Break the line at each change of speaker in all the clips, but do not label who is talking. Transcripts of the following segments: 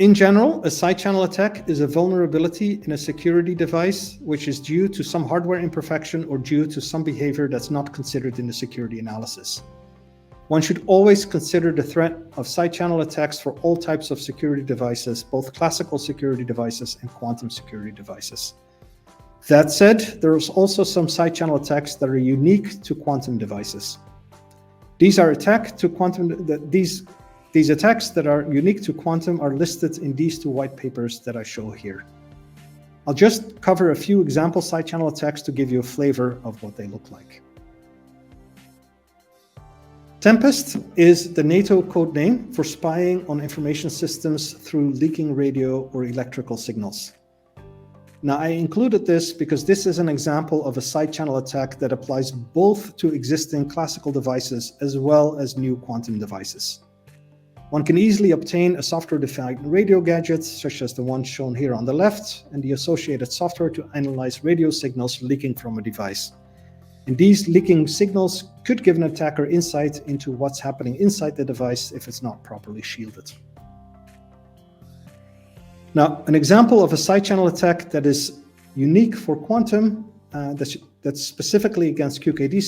in general, a side channel attack is a vulnerability in a security device which is due to some hardware imperfection or due to some behavior that's not considered in the security analysis. One should always consider the threat of side channel attacks for all types of security devices, both classical security devices and quantum security devices. That said, there's also some side channel attacks that are unique to quantum devices. These attacks that are unique to quantum are listed in these two white papers that I show here. I'll just cover a few example side channel attacks to give you a flavor of what they look like. Tempest is the NATO code name for spying on information systems through leaking radio or electrical signals. Now, I included this because this is an example of a side channel attack that applies both to existing classical devices as well as new quantum devices. One can easily obtain a software-defined radio gadget, such as the one shown here on the left, and the associated software to analyze radio signals leaking from a device. And these leaking signals could give an attacker insight into what's happening inside the device if it's not properly shielded. Now, an example of a side channel attack that is unique for quantum, that's specifically against QKD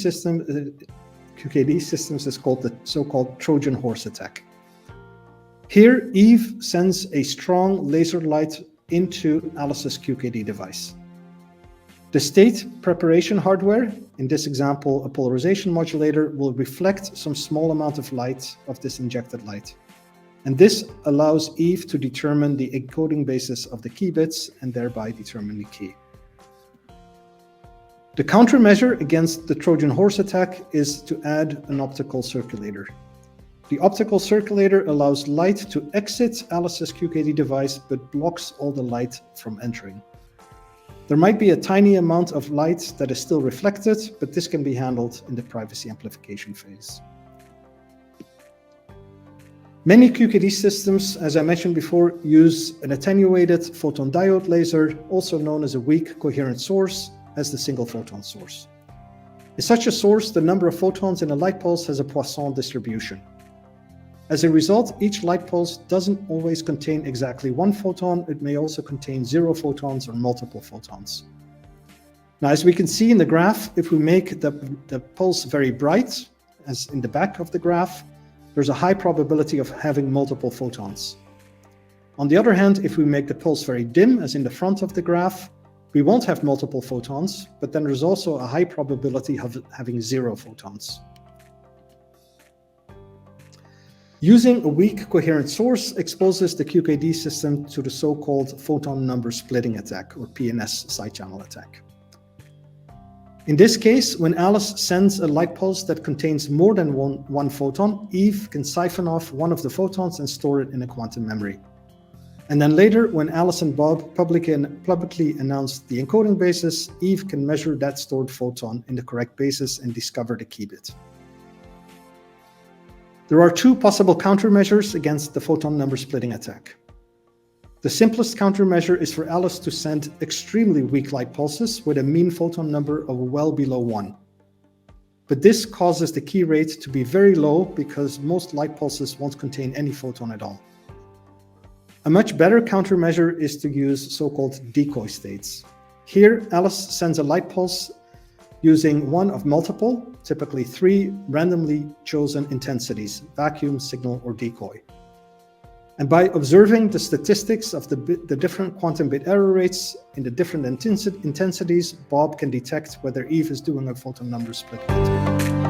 systems is called the so-called Trojan horse attack. Here, Eve sends a strong laser light into Alice's QKD device. The state preparation hardware, in this example a polarization modulator, will reflect some small amount of light of this injected light. And this allows Eve to determine the encoding basis of the key bits and thereby determine the key. The countermeasure against the Trojan horse attack is to add an optical circulator. The optical circulator allows light to exit Alice's QKD device but blocks all the light from entering. There might be a tiny amount of light that is still reflected, but this can be handled in the privacy amplification phase. Many QKD systems, as I mentioned before, use an attenuated photon diode laser, also known as a weak coherent source, as the single photon source. In such a source, the number of photons in a light pulse has a Poisson distribution. As a result, each light pulse doesn't always contain exactly one photon. It may also contain 0 photons or multiple photons. Now, as we can see in the graph, if we make the pulse very bright, as in the back of the graph, there's a high probability of having multiple photons. On the other hand, if we make the pulse very dim, as in the front of the graph, we won't have multiple photons, but then there's also a high probability of having 0 photons. Using a weak coherent source exposes the QKD system to the so-called photon number splitting attack, or PNS side channel attack. In this case, when Alice sends a light pulse that contains more than one photon, Eve can siphon off one of the photons and store it in a quantum memory. And then later, when Alice and Bob publicly announce the encoding basis, Eve can measure that stored photon in the correct basis and discover the key bit. There are two possible countermeasures against the photon number splitting attack. The simplest countermeasure is for Alice to send extremely weak light pulses with a mean photon number of well below 1. But this causes the key rate to be very low because most light pulses won't contain any photon at all. A much better countermeasure is to use so-called decoy states. Here, Alice sends a light pulse using one of multiple, typically 3 randomly chosen intensities, vacuum, signal, or decoy. And by observing the statistics of the different quantum bit error rates in the different intensities, Bob can detect whether Eve is doing a photon number splitting attack.